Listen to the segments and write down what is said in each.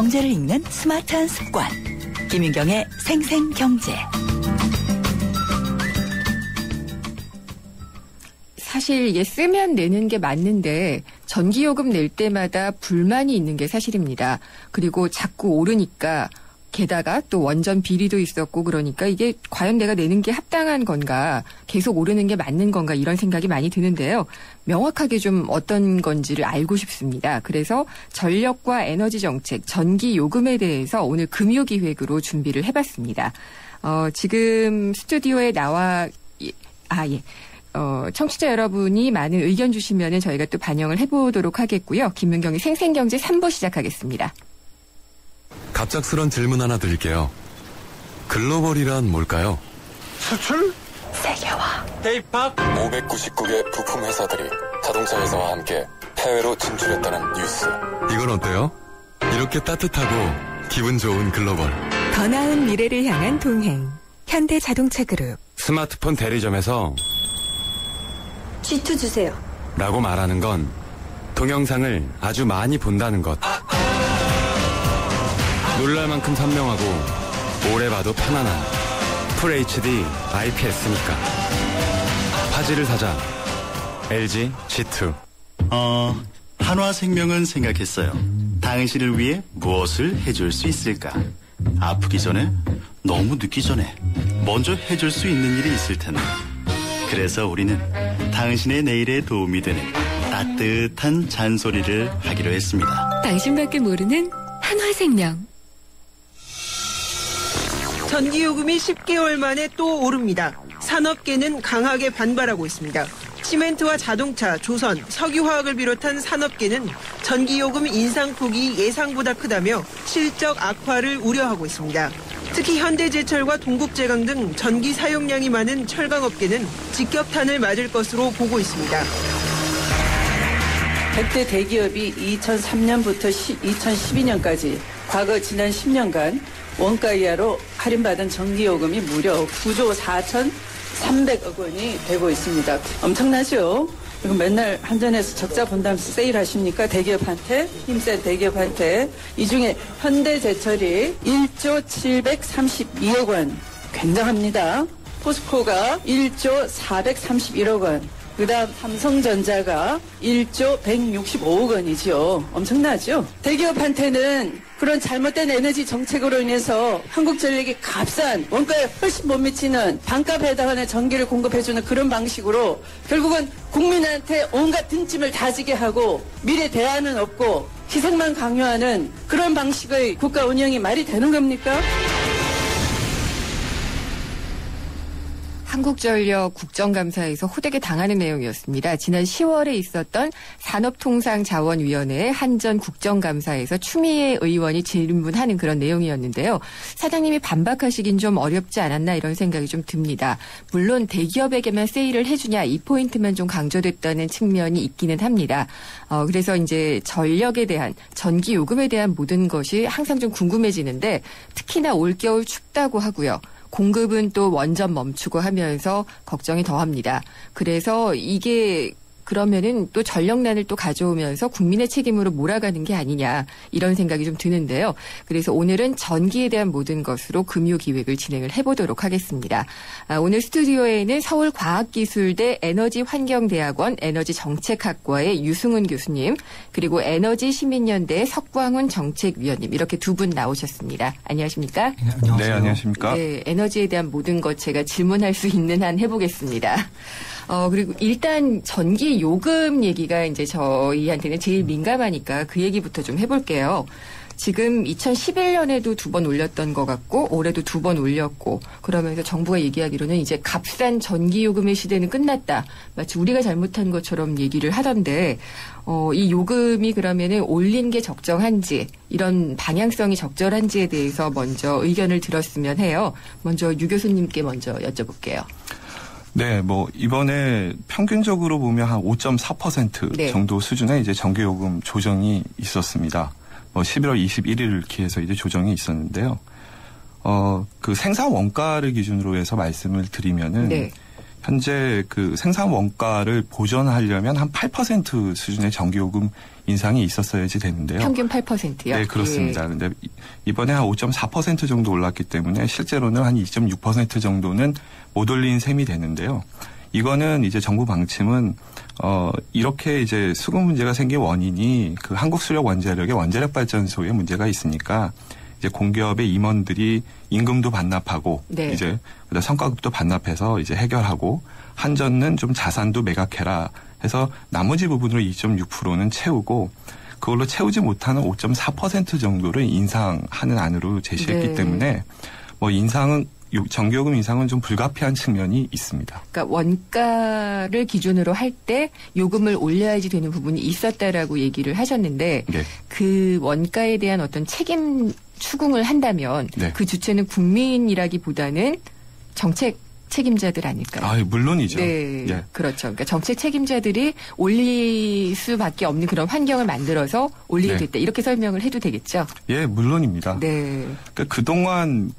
경제를 읽는 스마트한 습관. 김윤경의 생생경제. 사실 이게 쓰면 내는 게 맞는데 전기요금 낼 때마다 불만이 있는 게 사실입니다. 그리고 자꾸 오르니까 게다가 또 원전 비리도 있었고 그러니까 이게 과연 내가 내는 게 합당한 건가, 계속 오르는 게 맞는 건가 이런 생각이 많이 드는데요. 명확하게 좀 어떤 건지를 알고 싶습니다. 그래서 전력과 에너지 정책, 전기요금에 대해서 오늘 금요기획으로 준비를 해봤습니다. 지금 스튜디오에 나와 청취자 여러분이 많은 의견 주시면은 저희가 또 반영을 해보도록 하겠고요. 김윤경의 생생경제 3부 시작하겠습니다. 갑작스런 질문 하나 드릴게요. 글로벌이란 뭘까요? 수출? 세계화. 대입학? 599개 부품 회사들이 자동차 회사와 함께 해외로 진출했다는 뉴스. 이건 어때요? 이렇게 따뜻하고 기분 좋은 글로벌. 더 나은 미래를 향한 동행. 현대자동차그룹. 스마트폰 대리점에서 G2 주세요. 라고 말하는 건 동영상을 아주 많이 본다는 것. 놀랄 만큼 선명하고 오래 봐도 편안한 FHD IPS니까. 화질을 사자. LG G2. 한화생명은 생각했어요. 당신을 위해 무엇을 해줄 수 있을까? 아프기 전에, 너무 늦기 전에 먼저 해줄 수 있는 일이 있을 텐데. 그래서 우리는 당신의 내일에 도움이 되는 따뜻한 잔소리를 하기로 했습니다. 당신밖에 모르는 한화생명. 전기요금이 10개월 만에 또 오릅니다. 산업계는 강하게 반발하고 있습니다. 시멘트와 자동차, 조선, 석유화학을 비롯한 산업계는 전기요금 인상폭이 예상보다 크다며 실적 악화를 우려하고 있습니다. 특히 현대제철과 동국제강 등 전기 사용량이 많은 철강업계는 직격탄을 맞을 것으로 보고 있습니다. 100대 대기업이 2003년부터 2012년까지 과거 지난 10년간 원가 이하로 할인받은 전기요금이 무려 9조 4,300억 원이 되고 있습니다. 엄청나죠? 이거 맨날 한전에서 적자 본다면서 세일하십니까? 대기업한테, 힘센 대기업한테. 이 중에 현대제철이 1조 732억 원. 굉장합니다. 포스코가 1조 431억 원. 그 다음 삼성전자가 1조 165억 원이죠. 엄청나죠? 대기업한테는 그런 잘못된 에너지 정책으로 인해서 한국전력이 값싼 원가에 훨씬 못 미치는 반값에 해당하는 전기를 공급해주는 그런 방식으로 결국은 국민한테 온갖 등짐을 다지게 하고 미래 대안은 없고 희생만 강요하는 그런 방식의 국가 운영이 말이 되는 겁니까? 한국전력 국정감사에서 호되게 당하는 내용이었습니다. 지난 10월에 있었던 산업통상자원위원회의 한전 국정감사에서 추미애 의원이 질문하는 그런 내용이었는데요. 사장님이 반박하시긴 좀 어렵지 않았나 이런 생각이 좀 듭니다. 물론 대기업에게만 세일을 해주냐 이 포인트만 좀 강조됐다는 측면이 있기는 합니다. 그래서 이제 전력에 대한 전기요금에 대한 모든 것이 항상 좀 궁금해지는데 특히나 올겨울 춥다고 하고요. 공급은 또 원전 멈추고 하면서 걱정이 더합니다. 그래서 이게 그러면은 또 전력난을 또 가져오면서 국민의 책임으로 몰아가는 게 아니냐 이런 생각이 좀 드는데요. 그래서 오늘은 전기에 대한 모든 것으로 금요기획을 진행을 해보도록 하겠습니다. 오늘 스튜디오에는 서울과학기술대 에너지환경대학원 에너지정책학과의 유승훈 교수님 그리고 에너지시민연대 석광훈 정책위원님 이렇게 두 분 나오셨습니다. 안녕하십니까? 네, 안녕하십니까? 네, 에너지에 대한 모든 것 제가 질문할 수 있는 한 해보겠습니다. 그리고 일단 전기 요금 얘기가 이제 저희한테는 제일 민감하니까 그 얘기부터 좀 해볼게요. 지금 2011년에도 2번 올렸던 것 같고 올해도 2번 올렸고 그러면서 정부가 얘기하기로는 이제 값싼 전기 요금의 시대는 끝났다. 마치 우리가 잘못한 것처럼 얘기를 하던데 이 요금이 그러면은 올린 게 적정한지 이런 방향성이 적절한지에 대해서 먼저 의견을 들었으면 해요. 먼저 유 교수님께 먼저 여쭤볼게요. 네, 이번에 평균적으로 보면 한 5.4% 네. 정도 수준의 이제 전기요금 조정이 있었습니다. 11월 21일을 기해서 이제 조정이 있었는데요. 그 생산 원가를 기준으로 해서 말씀을 드리면은 네. 현재 그 생산 원가를 보전하려면 한 8% 수준의 전기요금 인상이 있었어야지 되는데요. 평균 8%요? 네, 그렇습니다. 그런데 이번에 한 5.4% 정도 올랐기 때문에 실제로는 한 2.6% 정도는 못 올린 셈이 되는데요. 이거는 이제 정부 방침은 이렇게 이제 수급 문제가 생긴 원인이 그 한국수력원자력의 원자력 발전소에 문제가 있으니까 이제 공기업의 임원들이 임금도 반납하고 네. 이제 성과급도 반납해서 이제 해결하고 한전은 좀 자산도 매각해라 해서 나머지 부분으로 2.6%는 채우고 그걸로 채우지 못하는 5.4% 정도를 인상하는 안으로 제시했기 네. 때문에 뭐 인상은 전기요금 인상은 좀 불가피한 측면이 있습니다. 그러니까 원가를 기준으로 할 때 요금을 올려야지 되는 부분이 있었다라고 얘기를 하셨는데 네. 그 원가에 대한 어떤 책임 추궁을 한다면 네. 그 주체는 국민이라기보다는 정책 책임자들 아닐까요? 아, 물론이죠. 네, 예. 그렇죠. 그러니까 정책 책임자들이 올릴 수밖에 없는 그런 환경을 만들어서 올리게 네. 됐다. 이렇게 설명을 해도 되겠죠? 예, 물론입니다. 네. 그러니까 그동안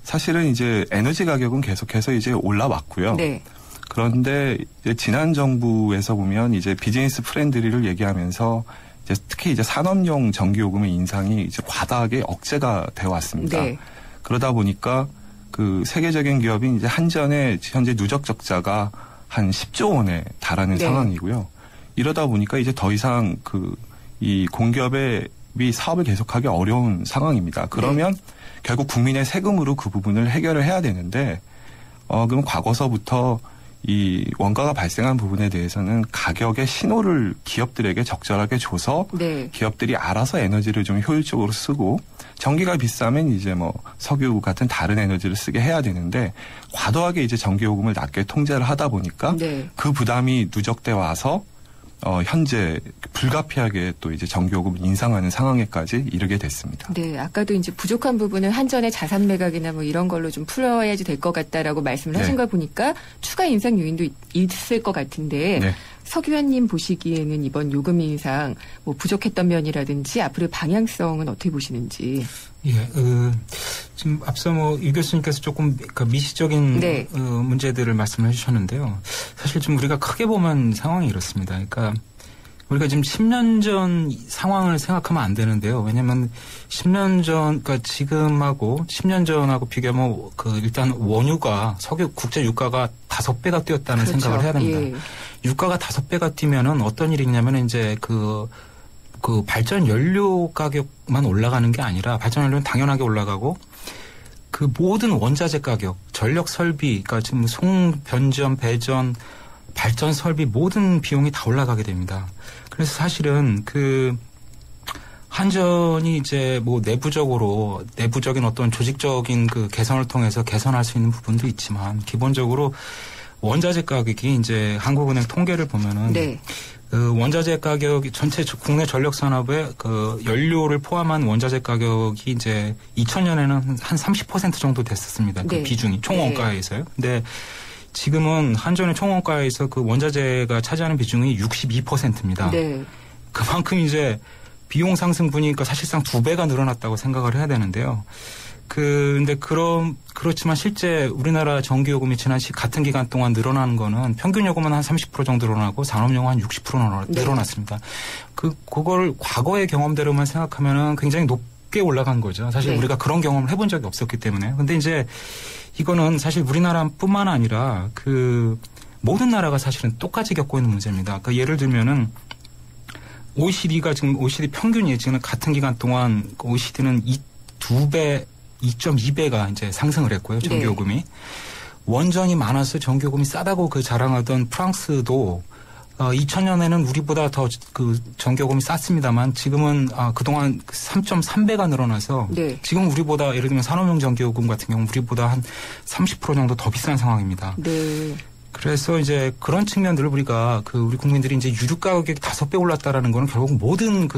사실은 이제 에너지 가격은 계속해서 이제 올라왔고요. 네. 그런데 이제 지난 정부에서 보면 이제 비즈니스 프렌들리를 얘기하면서 이제 특히 이제 산업용 전기요금의 인상이 이제 과다하게 억제가 되어 왔습니다. 네. 그러다 보니까 그 세계적인 기업인 이제 한전의 현재 누적 적자가 한 10조 원에 달하는 네. 상황이고요. 이러다 보니까 이제 더 이상 이 공기업의 사업을 계속하기 어려운 상황입니다. 그러면 결국 국민의 세금으로 그 부분을 해결을 해야 되는데, 그럼 과거서부터 이 원가가 발생한 부분에 대해서는 가격의 신호를 기업들에게 적절하게 줘서 네. 기업들이 알아서 에너지를 좀 효율적으로 쓰고 전기가 비싸면 이제 뭐 석유 같은 다른 에너지를 쓰게 해야 되는데 과도하게 이제 전기요금을 낮게 통제를 하다 보니까 네. 그 부담이 누적돼 와서 현재 불가피하게 또 이제 전기요금을 인상하는 상황에까지 이르게 됐습니다. 네, 아까도 이제 부족한 부분은 한전의 자산 매각이나 뭐 이런 걸로 좀 풀어야지 될 것 같다라고 말씀을 하신 네. 걸 보니까 추가 인상 요인도 있을 것 같은데 네. 석 의원님 보시기에는 이번 요금 인상 뭐 부족했던 면이라든지 앞으로의 방향성은 어떻게 보시는지. 예, 지금 앞서 유 교수님께서 조금 미시적인 네. 문제들을 말씀해 주셨는데요. 사실 좀 우리가 크게 보면 상황이 이렇습니다. 그러니까 우리가 지금 10년 전 상황을 생각하면 안 되는데요. 왜냐하면 10년 전, 그러니까 지금하고 10년 전하고 비교하면 일단 원유가 석유 국제 유가가 5배가 뛰었다는 그렇죠. 생각을 해야 됩니다. 예. 유가가 5배가 뛰면은 어떤 일이 있냐면 이제 그 발전 연료 가격만 올라가는 게 아니라 발전 연료는 당연하게 올라가고 그 모든 원자재 가격, 전력 설비, 그러니까 지금 변전, 배전, 발전 설비 모든 비용이 다 올라가게 됩니다. 그래서 사실은 한전이 이제 뭐 내부적인 어떤 조직적인 개선을 통해서 개선할 수 있는 부분도 있지만 기본적으로 원자재 가격이 이제 한국은행 통계를 보면은 네. 원자재 가격이 전체 국내 전력 산업의 연료를 포함한 원자재 가격이 이제 2000년에는 한 30% 정도 됐었습니다. 네. 그 비중이 총 원가에서요. 근데 지금은 한전의 총 원가에서 원자재가 차지하는 비중이 62%입니다. 네. 그만큼 이제 비용 상승분이 사실상 2배가 늘어났다고 생각을 해야 되는데요. 근데 그렇지만 실제 우리나라 전기요금이 지난 같은 기간 동안 늘어나는 거는 평균 요금은 한 30% 정도 늘어나고 산업용은 한 60% 늘어났습니다. 그걸 과거의 경험대로만 생각하면은 굉장히 높게 올라간 거죠. 사실 네. 우리가 그런 경험을 해본 적이 없었기 때문에. 근데 이제 이거는 사실 우리나라뿐만 아니라 모든 나라가 사실은 똑같이 겪고 있는 문제입니다. 예를 들면은 OECD가 지금 OECD 평균이 지금 같은 기간 동안 OECD는 2.2배가 이제 상승을 했고요. 전기요금이. 네. 원전이 많아서 전기요금이 싸다고 자랑하던 프랑스도 2000년에는 우리보다 더 전기요금이 쌌습니다만 지금은 그동안 3.3배가 늘어나서 네. 지금 우리보다 예를 들면 산업용 전기요금 같은 경우 우리보다 한 30% 정도 더 비싼 상황입니다. 네. 그래서 이제 그런 측면들을 우리가 우리 국민들이 이제 유류 가격이 5배 올랐다라는 거는 결국 모든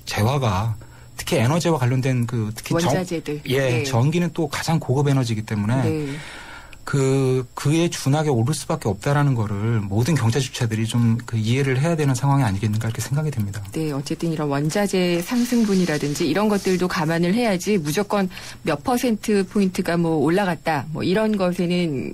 재화가 특히 에너지와 관련된 특히 원자재들. 네. 전기는 또 가장 고급 에너지이기 때문에 네. 그에 준하게 오를 수밖에 없다라는 거를 모든 경제 주체들이 좀 이해를 해야 되는 상황이 아니겠는가 이렇게 생각이 됩니다. 네, 어쨌든 이런 원자재 상승분이라든지 이런 것들도 감안을 해야지 무조건 몇 퍼센트 포인트가 올라갔다 이런 것에는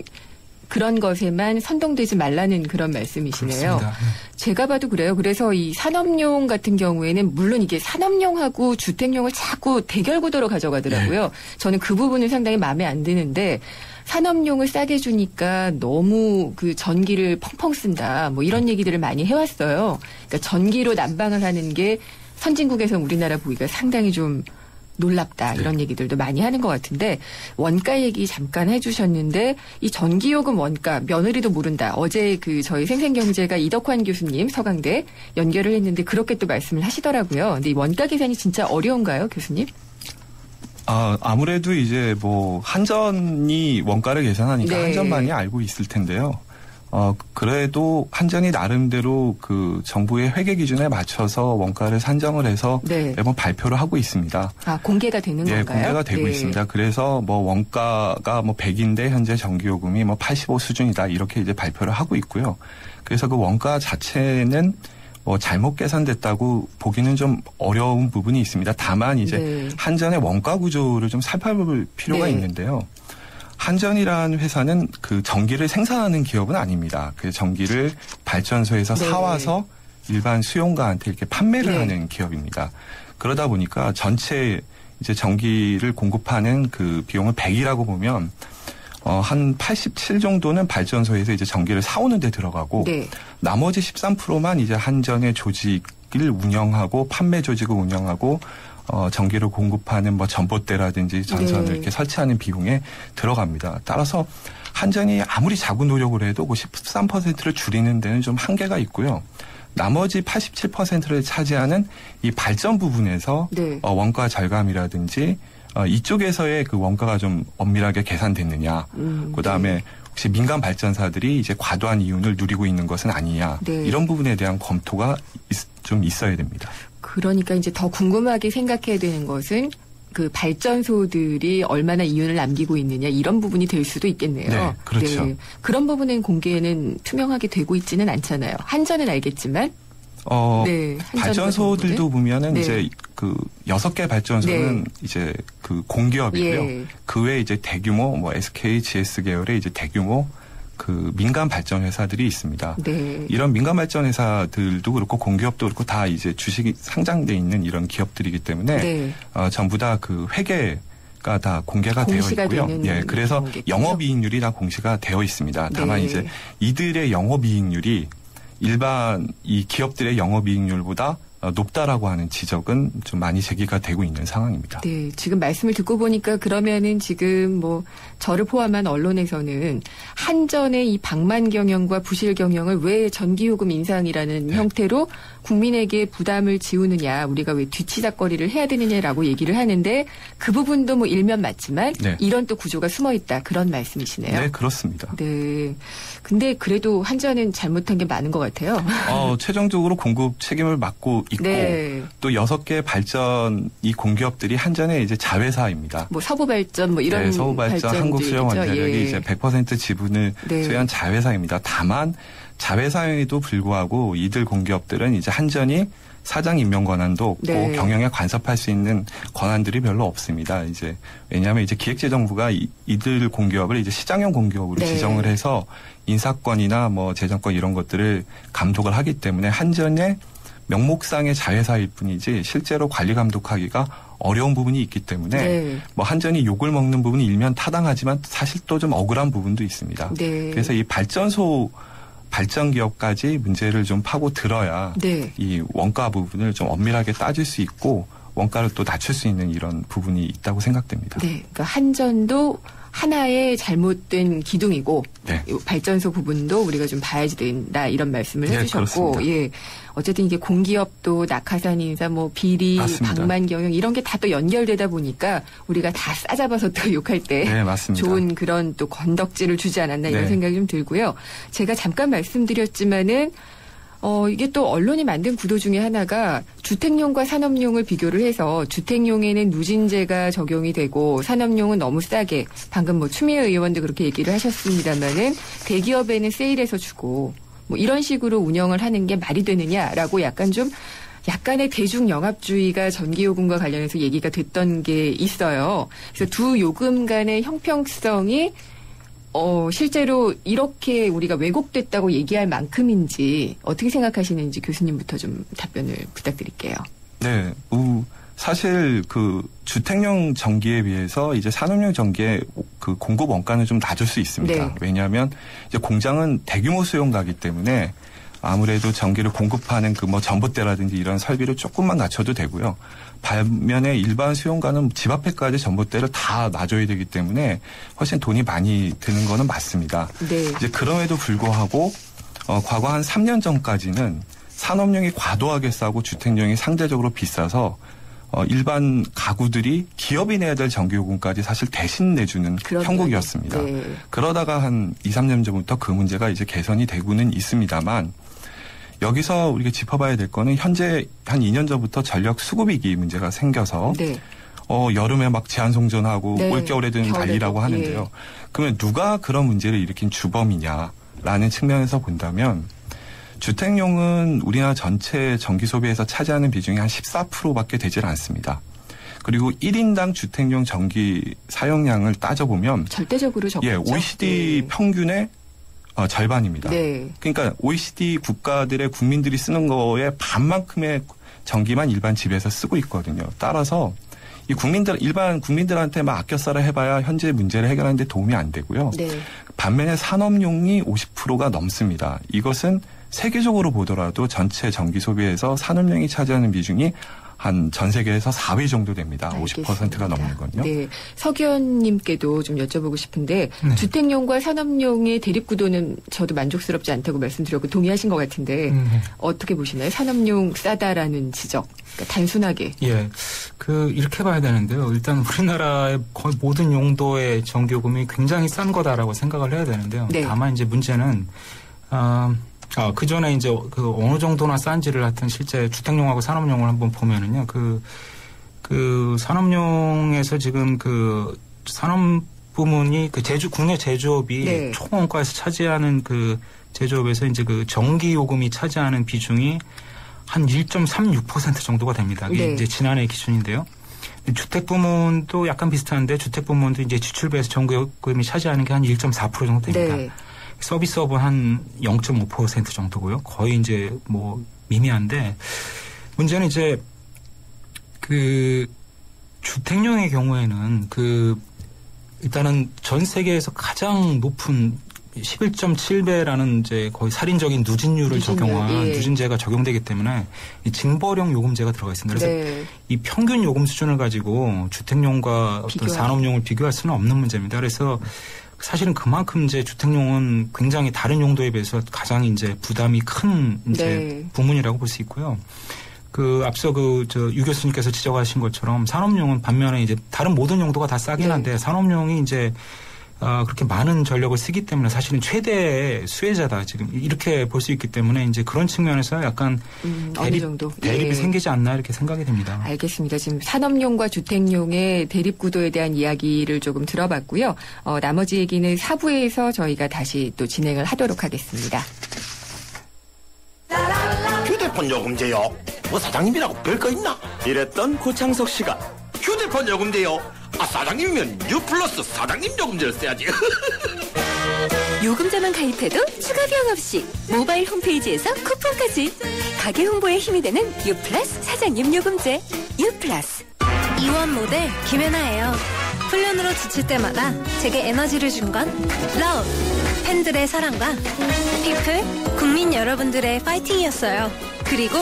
그런 것에만 선동되지 말라는 그런 말씀이시네요. 그렇습니다. 제가 봐도 그래요. 그래서 이 산업용 같은 경우에는 물론 이게 산업용하고 주택용을 자꾸 대결 구도로 가져가더라고요. 저는 그 부분은 상당히 마음에 안 드는데 산업용을 싸게 주니까 너무 그 전기를 펑펑 쓴다. 뭐 이런 얘기들을 많이 해왔어요. 그러니까 전기로 난방을 하는 게 선진국에서 우리나라 보기가 상당히 좀 놀랍다. 이런 얘기들도 많이 하는 것 같은데 원가 얘기 잠깐 해주셨는데 이 전기요금 원가 며느리도 모른다. 어제 그 저희 생생경제가 이덕환 교수님 서강대 연결을 했는데 그렇게 또 말씀을 하시더라고요. 근데 이 원가 계산이 진짜 어려운가요, 교수님? 아무래도 이제 뭐 한전이 원가를 계산하니까 네. 한전만이 알고 있을 텐데요. 그래도 한전이 나름대로 그 정부의 회계 기준에 맞춰서 원가를 산정을 해서 네. 매번 발표를 하고 있습니다. 공개가 되는 네, 건가요? 공개가 되고 있습니다. 그래서 뭐 원가가 뭐 100인데 현재 전기요금이 뭐 85 수준이다 이렇게 이제 발표를 하고 있고요. 그래서 그 원가 자체는 뭐 잘못 계산됐다고 보기는 좀 어려운 부분이 있습니다. 다만 이제 네. 한전의 원가 구조를 좀 살펴볼 필요가 네. 있는데요. 한전이라는 회사는 그 전기를 생산하는 기업은 아닙니다. 그 전기를 발전소에서 네. 사와서 일반 수용가한테 이렇게 판매를 네. 하는 기업입니다. 그러다 보니까 전체 이제 전기를 공급하는 그 비용을 100이라고 보면 한 87 정도는 발전소에서 이제 전기를 사오는 데 들어가고 네. 나머지 13%만 이제 한전의 조직을 운영하고 판매 조직을 운영하고 전기를 공급하는 뭐 전봇대라든지 전선을 네. 이렇게 설치하는 비용에 들어갑니다. 따라서 한전이 아무리 자구 노력을 해도 그 13%를 줄이는 데는 좀 한계가 있고요. 나머지 87%를 차지하는 이 발전 부분에서 네. 원가 절감이라든지 이쪽에서의 그 원가가 좀 엄밀하게 계산됐느냐. 그다음에 혹시 민간 발전사들이 이제 과도한 이윤을 누리고 있는 것은 아니냐. 네. 이런 부분에 대한 검토가 좀 있어야 됩니다. 그러니까 이제 더 궁금하게 생각해야 되는 것은 그 발전소들이 얼마나 이윤을 남기고 있느냐 이런 부분이 될 수도 있겠네요. 네, 그렇죠. 네. 그런 부분은 공개는 투명하게 되고 있지는 않잖아요. 한전은 알겠지만. 네, 발전소들도 보면은 네. 이제 그 6개 발전소는 네. 이제 그 공기업이고요. 예. 그 외에 이제 대규모 뭐 SK, GS 계열의 이제 대규모 그 민간 발전 회사들이 있습니다. 네. 이런 민간 발전 회사들도 그렇고 공기업도 그렇고 다 이제 주식이 상장돼 있는 이런 기업들이기 때문에 네. 전부 다 그 회계가 다 공개가 되어 공시가 있고요. 되는 예, 그래서 경우겠죠. 영업이익률이 다 공시가 되어 있습니다. 다만 네. 이제 이들의 영업이익률이 일반 이 기업들의 영업이익률보다 높다라고 하는 지적은 좀 많이 제기가 되고 있는 상황입니다. 네, 지금 말씀을 듣고 보니까 그러면은 지금 뭐 저를 포함한 언론에서는 한전의 이 방만 경영과 부실 경영을 왜 전기요금 인상이라는 네. 형태로 국민에게 부담을 지우느냐, 우리가 왜 뒤치다거리를 해야 되느냐라고 얘기를 하는데 그 부분도 뭐 일면 맞지만 네. 이런 또 구조가 숨어 있다 그런 말씀이시네요. 네, 그렇습니다. 네. 근데 그래도 한전은 잘못한 게 많은 것 같아요. 최종적으로 공급 책임을 맡고 있고 네. 또 6개 발전 이 공기업들이 한전의 이제 자회사입니다. 뭐 서부발전 뭐 이런 네, 서부발전, 한국수력원자력이 예. 이제 100% 지분을 네. 소유한 자회사입니다. 다만 자회사임에도 불구하고 이들 공기업들은 이제 한전이 사장 임명 권한도 없고 네. 경영에 간섭할 수 있는 권한들이 별로 없습니다. 이제 왜냐하면 이제 기획재정부가 이들 공기업을 이제 시장형 공기업으로 네. 지정을 해서 인사권이나 뭐 재정권 이런 것들을 감독을 하기 때문에 한전의 명목상의 자회사일 뿐이지 실제로 관리 감독하기가 어려운 부분이 있기 때문에 네. 뭐 한전이 욕을 먹는 부분이 일면 타당하지만 사실 또 좀 억울한 부분도 있습니다. 네. 그래서 이 발전소 발전 기업까지 문제를 좀 파고 들어야 네. 이 원가 부분을 좀 엄밀하게 따질 수 있고 원가를 또 낮출 수 있는 이런 부분이 있다고 생각됩니다. 네, 그러니까 한전도 하나의 잘못된 기둥이고 네. 발전소 부분도 우리가 좀 봐야지 된다 이런 말씀을 네, 해주셨고, 그렇습니다. 예, 어쨌든 이게 공기업도 낙하산인사, 뭐 비리, 맞습니다. 방만 경영 이런 게 다 또 연결되다 보니까 우리가 다 싸잡아서 또 욕할 때 네, 맞습니다. 좋은 그런 또 건덕지를 주지 않았나 이런 네. 생각이 좀 들고요. 제가 잠깐 말씀드렸지만은. 이게 또 언론이 만든 구도 중에 하나가 주택용과 산업용을 비교를 해서 주택용에는 누진제가 적용이 되고 산업용은 너무 싸게 방금 뭐 추미애 의원도 그렇게 얘기를 하셨습니다마는 대기업에는 세일해서 주고 뭐 이런 식으로 운영을 하는 게 말이 되느냐라고 약간의 대중영합주의가 전기요금과 관련해서 얘기가 됐던 게 있어요. 그래서 두 요금 간의 형평성이 실제로 이렇게 우리가 왜곡됐다고 얘기할 만큼인지 어떻게 생각하시는지 교수님부터 좀 답변을 부탁드릴게요. 네. 사실 그 주택용 전기에 비해서 이제 산업용 전기의 그 공급 원가는 좀 낮을 수 있습니다. 네. 왜냐하면 이제 공장은 대규모 수용가기 때문에 아무래도 전기를 공급하는 그 뭐 전봇대라든지 이런 설비를 조금만 갖춰도 되고요. 반면에 일반 수용가는 집 앞에까지 전봇대를 다 놔줘야 되기 때문에 훨씬 돈이 많이 드는 거는 맞습니다. 네. 이제 그럼에도 불구하고 과거 한 3년 전까지는 산업용이 과도하게 싸고 주택용이 상대적으로 비싸서 일반 가구들이 기업이 내야 될 전기요금까지 사실 대신 내주는 형국이었습니다. 네. 그러다가 한 2, 3년 전부터 그 문제가 이제 개선이 되고는 있습니다만 여기서 우리가 짚어봐야 될 거는 현재 한 2년 전부터 전력 수급위기 문제가 생겨서 네. 여름에 막 제한송전하고 네. 올겨울에는 난리라고 하는데요. 예. 그러면 누가 그런 문제를 일으킨 주범이냐라는 측면에서 본다면 주택용은 우리나라 전체 전기 소비에서 차지하는 비중이 한 14%밖에 되질 않습니다. 그리고 1인당 주택용 전기 사용량을 따져보면 절대적으로 적죠. 예, OECD 평균의 절반입니다. 네. 그러니까 OECD 국가들의 국민들이 쓰는 거에 반만큼의 전기만 일반 집에서 쓰고 있거든요. 따라서 이 일반 국민들한테 막 아껴 써라 해봐야 현재 문제를 해결하는데 도움이 안 되고요. 네. 반면에 산업용이 50%가 넘습니다. 이것은 세계적으로 보더라도 전체 전기 소비에서 산업용이 차지하는 비중이 한 전 세계에서 4위 정도 됩니다. 알겠습니다. 50%가 넘는 건요. 네. 석 의원님께도 좀 여쭤보고 싶은데 네. 주택용과 산업용의 대립구도는 저도 만족스럽지 않다고 말씀드렸고 동의하신 것 같은데 어떻게 보시나요? 산업용 싸다라는 지적. 그러니까 단순하게. 예. 이렇게 봐야 되는데요. 일단 우리나라의 거의 모든 용도의 전기요금이 굉장히 싼 거다라고 생각을 해야 되는데요. 네. 다만 이제 문제는, 그 전에 이제 어느 정도나 싼지를 하여튼 실제 주택용하고 산업용을 한번 보면은요. 산업용에서 지금 산업 부문이 국내 제조업이 네. 총원가에서 차지하는 제조업에서 이제 전기요금이 차지하는 비중이 한 1.36% 정도가 됩니다. 이게 네. 이제 지난해 기준인데요. 주택 부문도 약간 비슷한데 주택 부문도 이제 지출비에서 전기요금이 차지하는 게 한 1.4% 정도 됩니다. 네. 서비스업은 한 0.5% 정도고요. 거의 이제 미미한데 문제는 이제 주택용의 경우에는 일단은 전 세계에서 가장 높은 11.7배라는 이제 거의 살인적인 누진율을 적용한 예. 누진제가 적용되기 때문에 이 징벌형 요금제가 들어가 있습니다. 그래서 네. 이 평균 요금 수준을 가지고 주택용과 어떤 산업용을 비교할 수는 없는 문제입니다. 그래서 사실은 그만큼 이제 주택용은 굉장히 다른 용도에 비해서 가장 이제 부담이 큰 이제 네. 부문이라고 볼 수 있고요. 앞서 유 교수님께서 지적하신 것처럼 산업용은 반면에 이제 다른 모든 용도가 다 싸긴 네. 한데 산업용이 이제 그렇게 많은 전력을 쓰기 때문에 사실은 최대의 수혜자다 지금 이렇게 볼 수 있기 때문에 이제 그런 측면에서 약간 어느 정도 대립이 예. 생기지 않나 이렇게 생각이 됩니다. 알겠습니다. 지금 산업용과 주택용의 대립 구도에 대한 이야기를 조금 들어봤고요. 나머지 얘기는 4부에서 저희가 다시 또 진행을 하도록 하겠습니다. 휴대폰 요금제요? 뭐 사장님이라고 별거 있나? 이랬던 고창석 씨가 휴대폰 요금제요? 사장님이면 U+ 사장님 요금제를 써야지. 요금제만 가입해도 추가 비용 없이 모바일 홈페이지에서 쿠폰까지 가게 홍보에 힘이 되는 U+ 사장님 요금제 U+. 이원 모델 김혜나예요. 훈련으로 지칠 때마다 제게 에너지를 준 건 러브, 팬들의 사랑과 피플, 국민 여러분들의 파이팅이었어요. 그리고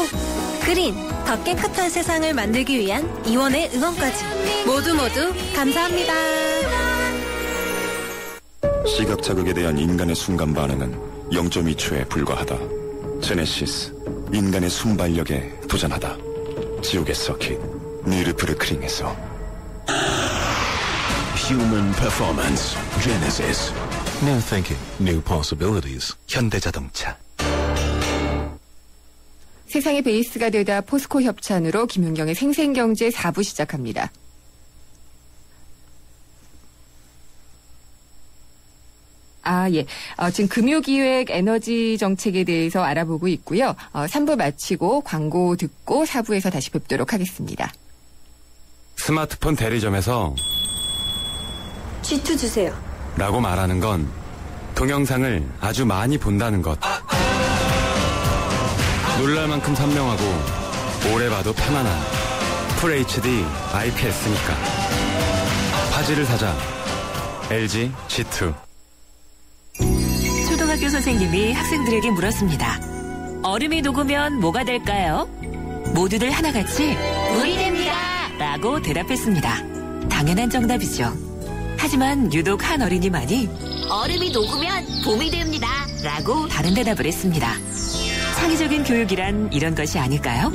그린, 더 깨끗한 세상을 만들기 위한 이원의 응원까지 모두 감사합니다. 시각 자극에 대한 인간의 순간 반응은 0.2초에 불과하다. 제네시스, 인간의 순발력에 도전하다. 지옥의 서킷, 니르프르크링에서. Human Performance, Genesis. New thinking, new possibilities. 현대자동차. 세상의 베이스가 되다 포스코 협찬으로 김윤경의 생생경제 4부 시작합니다. 예. 지금 금요기획 에너지 정책에 대해서 알아보고 있고요. 3부 마치고 광고 듣고 4부에서 다시 뵙도록 하겠습니다. 스마트폰 대리점에서 G2 주세요. 라고 말하는 건 동영상을 아주 많이 본다는 것. 놀랄 만큼 선명하고 오래 봐도 편안한 FHD IPS니까. 화질을 사자. LG G2. 초등학교 선생님이 학생들에게 물었습니다. 얼음이 녹으면 뭐가 될까요? 모두들 하나같이 물이 됩니다 라고 대답했습니다. 당연한 정답이죠. 하지만 유독 한 어린이만이 얼음이 녹으면 봄이 됩니다 라고 다른 대답을 했습니다. 창의적인 교육이란 이런 것이 아닐까요?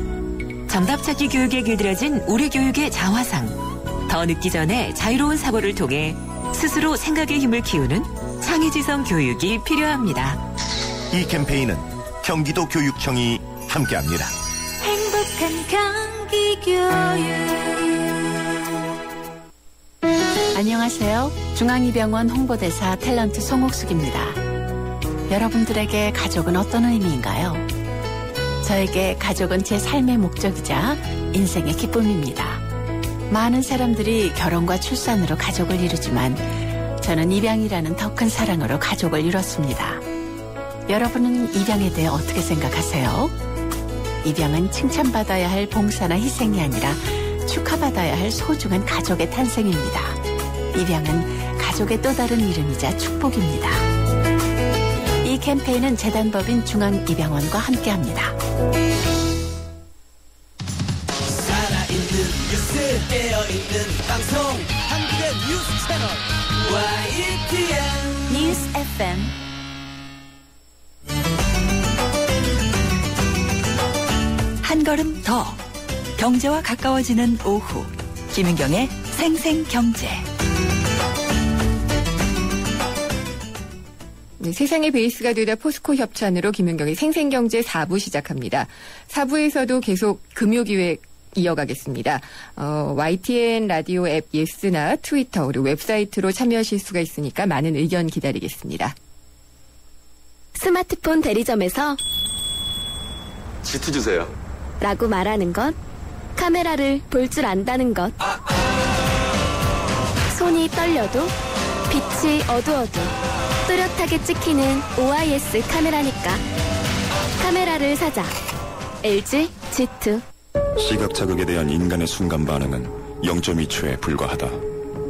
정답 찾기 교육에 길들여진 우리 교육의 자화상. 더 늦기 전에 자유로운 사고를 통해 스스로 생각의 힘을 키우는 창의지성 교육이 필요합니다. 이 캠페인은 경기도 교육청이 함께합니다. 행복한 경기 교육. 안녕하세요. 중앙이병원 홍보대사 탤런트 송옥숙입니다. 여러분들에게 가족은 어떤 의미인가요? 저에게 가족은 제 삶의 목적이자 인생의 기쁨입니다. 많은 사람들이 결혼과 출산으로 가족을 이루지만 저는 입양이라는 더 큰 사랑으로 가족을 이뤘습니다. 여러분은 입양에 대해 어떻게 생각하세요? 입양은 칭찬받아야 할 봉사나 희생이 아니라 축하받아야 할 소중한 가족의 탄생입니다. 입양은 가족의 또 다른 이름이자 축복입니다. 이 캠페인은 재단법인 중앙입양원과 함께합니다. 살아있는 뉴스 깨어있는 방송 한국의 뉴스 채널 YTN 뉴스 FM. 한 걸음 더 경제와 가까워지는 오후 김윤경의 생생경제. 네, 세상의 베이스가 되다 포스코 협찬으로 김윤경의 생생경제 4부 시작합니다. 4부에서도 계속 금요기획 이어가겠습니다. YTN 라디오 앱 예스나 트위터 그리고 웹사이트로 참여하실 수가 있으니까 많은 의견 기다리겠습니다. 스마트폰 대리점에서 G2 주세요. 라고 말하는 것, 카메라를 볼 줄 안다는 것, 손이 떨려도 빛이 어두워도 뚜렷하게 찍히는 OIS 카메라니까 카메라를 사자. LG G2. 시각 자극에 대한 인간의 순간 반응은 0.2초에 불과하다.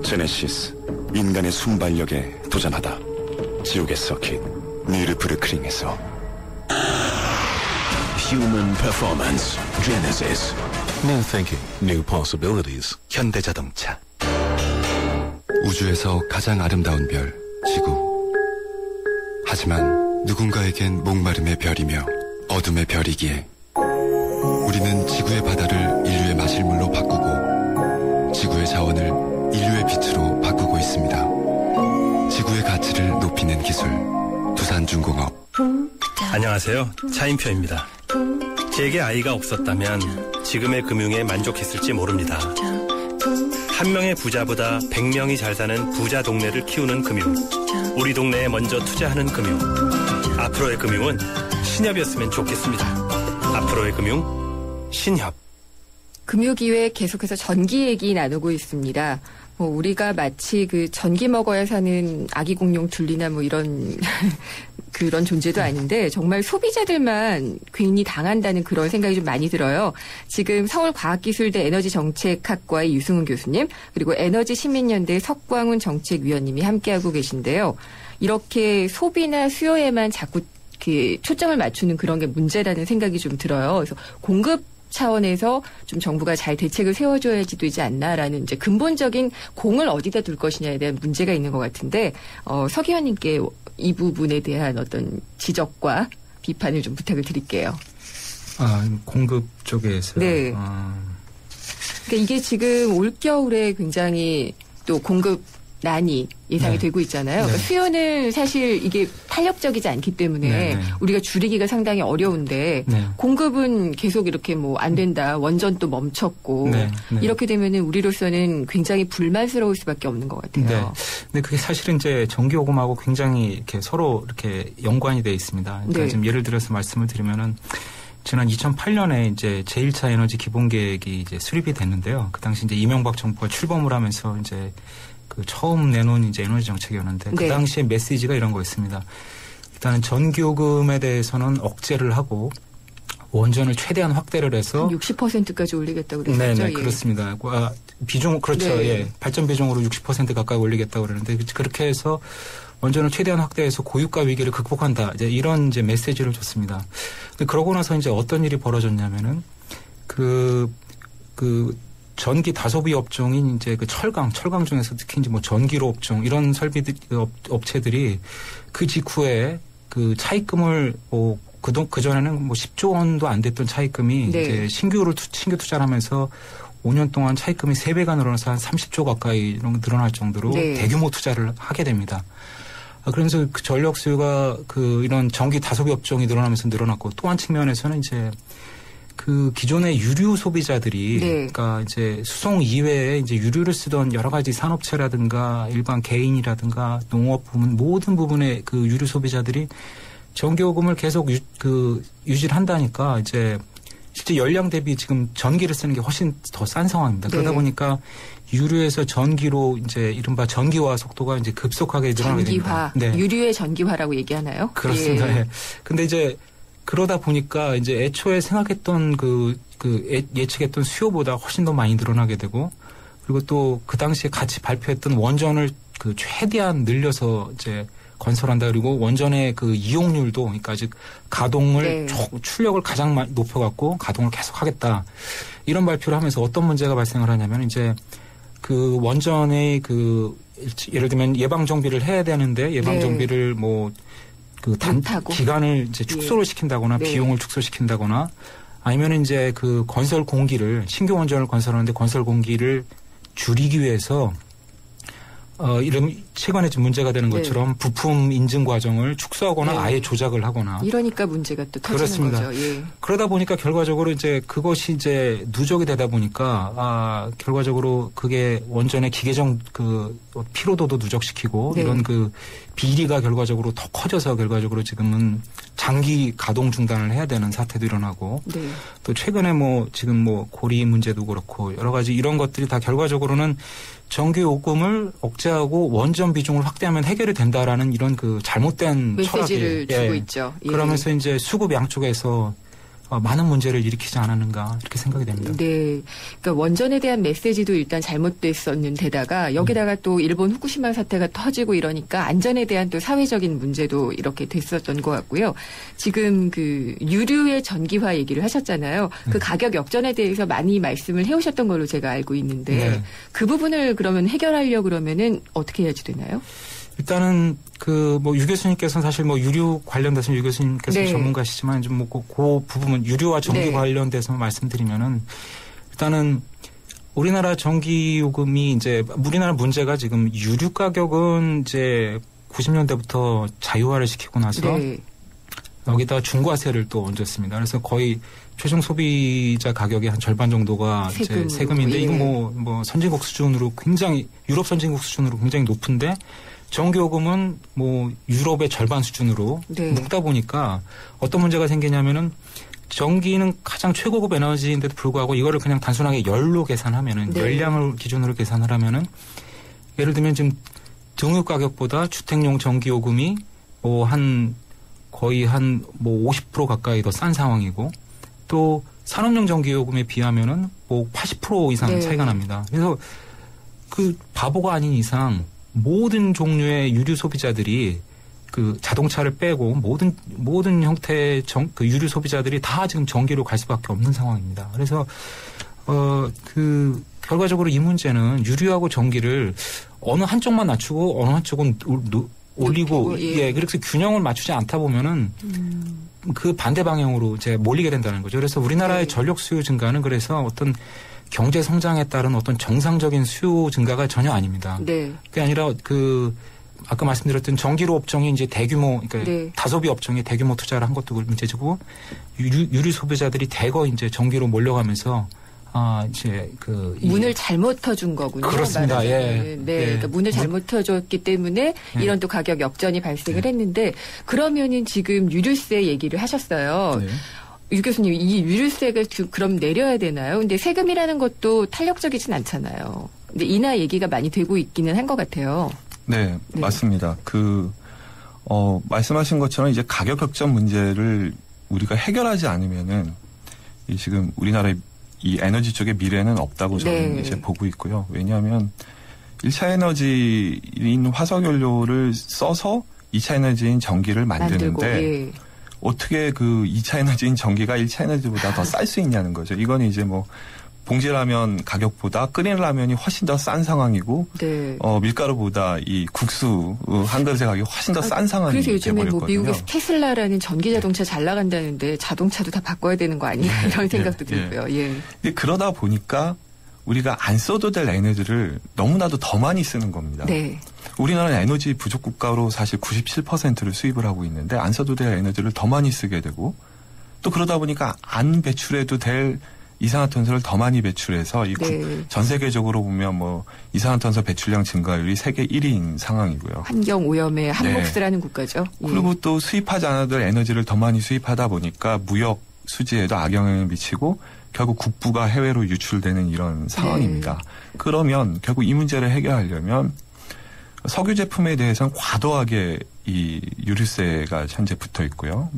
제네시스, 인간의 순발력에 도전하다. 지옥의 서킷, 니르브르크링에서. Human Performance Genesis. New Thinking, New Possibilities. 현대자동차. 우주에서 가장 아름다운 별, 지구. 하지만 누군가에겐 목마름의 별이며 어둠의 별이기에 우리는 지구의 바다를 인류의 마실물로 바꾸고 지구의 자원을 인류의 빛으로 바꾸고 있습니다. 지구의 가치를 높이는 기술, 두산중공업. 안녕하세요. 차인표입니다. 제게 아이가 없었다면 지금의 금융에 만족했을지 모릅니다. 한 명의 부자보다 100명이 잘 사는 부자 동네를 키우는 금융. 우리 동네에 먼저 투자하는 금융. 앞으로의 금융은 신협이었으면 좋겠습니다. 앞으로의 금융, 신협. 금요기획 계속해서 전기 얘기 나누고 있습니다. 우리가 마치 그 전기 먹어야 사는 아기 공룡 둘리나 이런 그런 존재도 아닌데 정말 소비자들만 괜히 당한다는 그런 생각이 좀 많이 들어요. 지금 서울과학기술대 에너지정책학과의 유승훈 교수님 그리고 에너지시민연대 석광훈 정책위원님이 함께하고 계신데요. 이렇게 소비나 수요에만 자꾸 초점을 맞추는 그런 게 문제라는 생각이 좀 들어요. 그래서 공급 차원에서 좀 정부가 잘 대책을 세워줘야지 되지 않나라는 이제 근본적인 공을 어디다 둘 것이냐에 대한 문제가 있는 것 같은데 석 의원님께 이 부분에 대한 어떤 지적과 비판을 좀 부탁을 드릴게요. 공급 쪽에서요? 네. 그러니까 이게 지금 올겨울에 굉장히 또 공급난이 예상이 되고 있잖아요. 그러니까 수요는 사실 이게 탄력적이지 않기 때문에 우리가 줄이기가 상당히 어려운데 공급은 계속 이렇게 안 된다. 원전 또 멈췄고 이렇게 되면은 우리로서는 굉장히 불만스러울 수밖에 없는 것 같아요. 근데 그게 사실은 이제 전기요금하고 굉장히 이렇게 서로 이렇게 연관이 돼 있습니다. 그러니까 지금 예를 들어서 말씀을 드리면은 지난 2008년에 이제 제1차 에너지 기본계획이 이제 수립이 됐는데요. 그 당시 이제 이명박 정부가 출범을 하면서 이제 그 처음 내놓은 이제 에너지 정책이었는데 그 당시에 메시지가 이런 거였습니다. 일단은 전기요금에 대해서는 억제를 하고 원전을 최대한 확대를 해서 60%까지 올리겠다고 그랬죠. 네네, 그렇습니다. 비중, 그렇죠. 네. 예. 발전 비중으로 60% 가까이 올리겠다고 그러는데 그렇게 해서 원전을 최대한 확대해서 고유가 위기를 극복한다. 이제 이런 이제 메시지를 줬습니다. 근데 그러고 나서 이제 어떤 일이 벌어졌냐면은 그 전기 다소비 업종인 이제 그 철강 중에서 특히 이제 뭐 전기로 업종 이런 업체들이 그 직후에 그 차입금을 그전에는 뭐 10조 원도 안 됐던 차입금이 이제 신규 투자를 하면서 5년 동안 차입금이 3배가 늘어나서 한 30조 가까이 늘어날 정도로 대규모 투자를 하게 됩니다. 그러면서 그 전력 수요가 이런 전기 다소비 업종이 늘어나면서 늘어났고 또 한 측면에서는 이제 그 기존의 유류 소비자들이 그러니까 이제 수송 이외에 이제 유류를 쓰던 여러 가지 산업체라든가 일반 개인이라든가 농업 부문 모든 부분의 그 유류 소비자들이 전기요금을 계속 유지를 한다니까 이제 실제 열량 대비 지금 전기를 쓰는 게 훨씬 더 싼 상황입니다. 그러다 보니까 유류에서 전기로 이제 이른바 전기화 속도가 이제 급속하게 늘어나게 됩니다. 전기화, 유류의 전기화라고 얘기하나요? 그렇습니다. 예. 근데 이제 그러다 보니까 이제 애초에 생각했던 예측했던 수요보다 훨씬 더 많이 늘어나게 되고 그리고 또 그 당시에 같이 발표했던 원전을 최대한 늘려서 이제 건설한다. 그리고 원전의 그 이용률도 그러니까 즉 가동을 출력을 가장 높여갖고 가동을 계속하겠다. 이런 발표를 하면서 어떤 문제가 발생을 하냐면 이제 그 원전의 예를 들면 예방 정비를 해야 되는데 예방 정비를 기간을 이제 축소를 시킨다거나 비용을 축소시킨다거나 아니면 이제 그 건설 공기를 신규 원전을 건설하는데 건설 공기를 줄이기 위해서 이런 최근에 좀 문제가 되는 것처럼 부품 인증 과정을 축소하거나 아예 조작을 하거나 이러니까 문제가 또 터지는 그렇습니다. 거죠. 예. 그러다 보니까 결과적으로 이제 그것이 이제 누적이 되다 보니까 결과적으로 그게 원전의 기계적 피로도도 누적시키고 이런 비리가 결과적으로 더 커져서 결과적으로 지금은 장기 가동 중단을 해야 되는 사태도 일어나고 또 최근에 지금 고리 문제도 그렇고 여러 가지 이런 것들이 다 결과적으로는 전기 요금을 억제하고 원전 비중을 확대하면 해결이 된다라는 이런 잘못된 메시지를 주고 있죠. 그러면서 이제 수급 양쪽에서 많은 문제를 일으키지 않았는가 이렇게 생각이 됩니다. 네, 그러니까 원전에 대한 메시지도 일단 잘못됐었는데다가 여기다가 또 일본 후쿠시마 사태가 터지고 이러니까 안전에 대한 또 사회적인 문제도 이렇게 됐었던 것 같고요. 지금 유류의 전기화 얘기를 하셨잖아요. 그 가격 역전에 대해서 많이 말씀을 해오셨던 걸로 제가 알고 있는데 그 부분을 그러면 해결하려고 그러면은 어떻게 해야지 되나요? 일단은 유 교수님께서는 사실 유류 관련돼서 유 교수님께서 전문가시지만 좀 그 부분 유류와 전기 관련돼서 말씀드리면은 일단은 우리나라 전기 요금이 이제 우리나라 문제가 지금 유류 가격은 이제 90년대부터 자유화를 시키고 나서 여기다 중과세를 또 얹었습니다. 그래서 거의 최종 소비자 가격의 한 절반 정도가 이제 세금인데 이건 선진국 수준으로 굉장히 유럽 선진국 수준으로 굉장히 높은데 전기요금은 유럽의 절반 수준으로 묶다 보니까 어떤 문제가 생기냐면은 전기는 가장 최고급 에너지인데도 불구하고 이거를 그냥 단순하게 열로 계산하면은 열량을 기준으로 계산을 하면은 예를 들면 지금 등유 가격보다 주택용 전기요금이 거의 한 50% 가까이 더 싼 상황이고 또 산업용 전기요금에 비하면은 80% 이상 차이가 납니다. 그래서 바보가 아닌 이상 모든 종류의 유류 소비자들이 자동차를 빼고 모든 형태의 유류 소비자들이 다 지금 전기로 갈 수밖에 없는 상황입니다. 그래서 결과적으로 이 문제는 유류하고 전기를 어느 한쪽만 낮추고 어느 한쪽은 올리고 그래서 균형을 맞추지 않다 보면은 그 반대 방향으로 이제 몰리게 된다는 거죠. 그래서 우리나라의 전력 수요 증가는 그래서 어떤 경제 성장에 따른 어떤 정상적인 수요 증가가 전혀 아닙니다. 그게 아니라 아까 말씀드렸던 전기로 업종이 이제 대규모 그러니까 다소비 업종이 대규모 투자를 한 것도 문제지고 유류 소비자들이 대거 이제 전기로 몰려가면서 이제 문을 잘못 터준 거군요. 그렇습니다. 그러니까 문을 잘못 터줬기 때문에 이런 또 가격 역전이 발생을 했는데 그러면은 지금 유류세 얘기를 하셨어요. 유 교수님, 이 유류세가 그럼 내려야 되나요? 근데 세금이라는 것도 탄력적이진 않잖아요. 이제 인하 얘기가 많이 되고 있기는 한 것 같아요. 네, 맞습니다. 말씀하신 것처럼 이제 가격 격전 문제를 우리가 해결하지 않으면은 이 지금 우리나라의 이 에너지 쪽의 미래는 없다고 저는 이제 보고 있고요. 왜냐하면 1차 에너지인 화석연료를 써서 2차 에너지인 전기를 만드는데 어떻게 그 2차 에너지인 전기가 1차 에너지보다 더 쌀 수 있냐는 거죠. 이건 이제 뭐 봉지라면 가격보다 끓인 라면이 훨씬 더 싼 상황이고 밀가루보다 이 국수 한 그릇의 가격이 훨씬 더 싼 상황이 그래서 요즘에 돼버렸거든요. 뭐 미국에서 테슬라라는 전기 자동차 잘 나간다는데 자동차도 다 바꿔야 되는 거 아니냐 이런 생각도 들고요. 근데 그러다 보니까 우리가 안 써도 될 에너지를 너무나도 더 많이 쓰는 겁니다. 우리나라는 에너지 부족 국가로 사실 97%를 수입을 하고 있는데 안 써도 될 에너지를 더 많이 쓰게 되고 또 그러다 보니까 안 배출해도 될 이산화탄소를 더 많이 배출해서 전 세계적으로 보면 뭐 이산화탄소 배출량 증가율이 세계 1위인 상황이고요. 환경 오염에 한 몫을 하는 국가죠. 그리고 또 수입하지 않아도 될 에너지를 더 많이 수입하다 보니까 무역 수지에도 악영향을 미치고 결국 국부가 해외로 유출되는 이런 상황입니다. 그러면 결국 이 문제를 해결하려면 석유 제품에 대해서는 과도하게 이 유류세가 현재 붙어 있고요.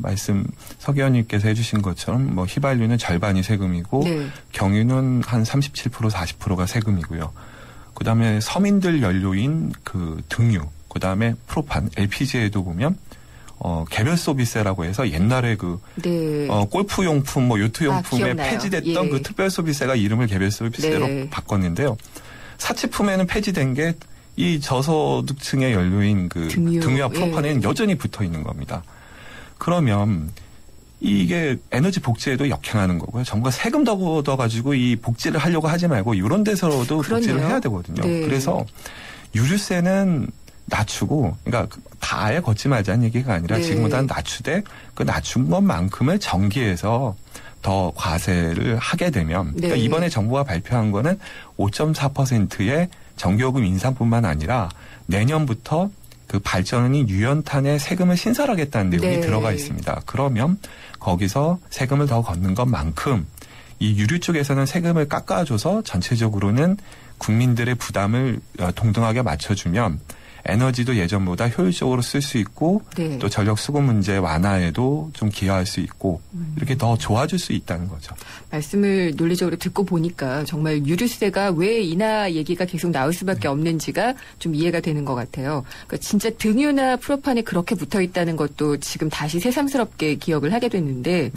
석 의원님께서 해주신 것처럼 뭐 휘발유는 절반이 세금이고 경유는 한 37% 40%가 세금이고요. 그다음에 서민들 연료인 그 등유, 그다음에 프로판, LPG에도 보면 개별 소비세라고 해서 옛날에 골프 용품, 뭐 요트 용품에 폐지됐던 그 특별 소비세가 이름을 개별 소비세로 바꿨는데요. 사치품에는 폐지된 게 이 저소득층의 연료인 그 등유와 프로판에는 여전히 붙어 있는 겁니다. 그러면 이게 에너지 복지에도 역행하는 거고요. 정부가 세금 더 걷어가지고 이 복지를 하려고 하지 말고 이런 데서도 복지를 해야 되거든요. 그래서 유류세는 낮추고, 그러니까 다 아예 걷지 말자는 얘기가 아니라 지금보다는 낮추되 그 낮춘 것만큼을 정기해서 더 과세를 하게 되면 그러니까 이번에 정부가 발표한 거는 5.4%의 전기요금 인상뿐만 아니라 내년부터 그 발전인 유연탄에 세금을 신설하겠다는 내용이 들어가 있습니다. 그러면 거기서 세금을 더 걷는 것만큼 이 유류 쪽에서는 세금을 깎아줘서 전체적으로는 국민들의 부담을 동등하게 맞춰주면 에너지도 예전보다 효율적으로 쓸 수 있고 또 전력 수급 문제 완화에도 좀 기여할 수 있고 이렇게 더 좋아질 수 있다는 거죠. 말씀을 논리적으로 듣고 보니까 정말 유류세가 왜 인하 얘기가 계속 나올 수밖에 없는지가 좀 이해가 되는 것 같아요. 그러니까 진짜 등유나 프로판에 그렇게 붙어 있다는 것도 지금 다시 새삼스럽게 기억을 하게 됐는데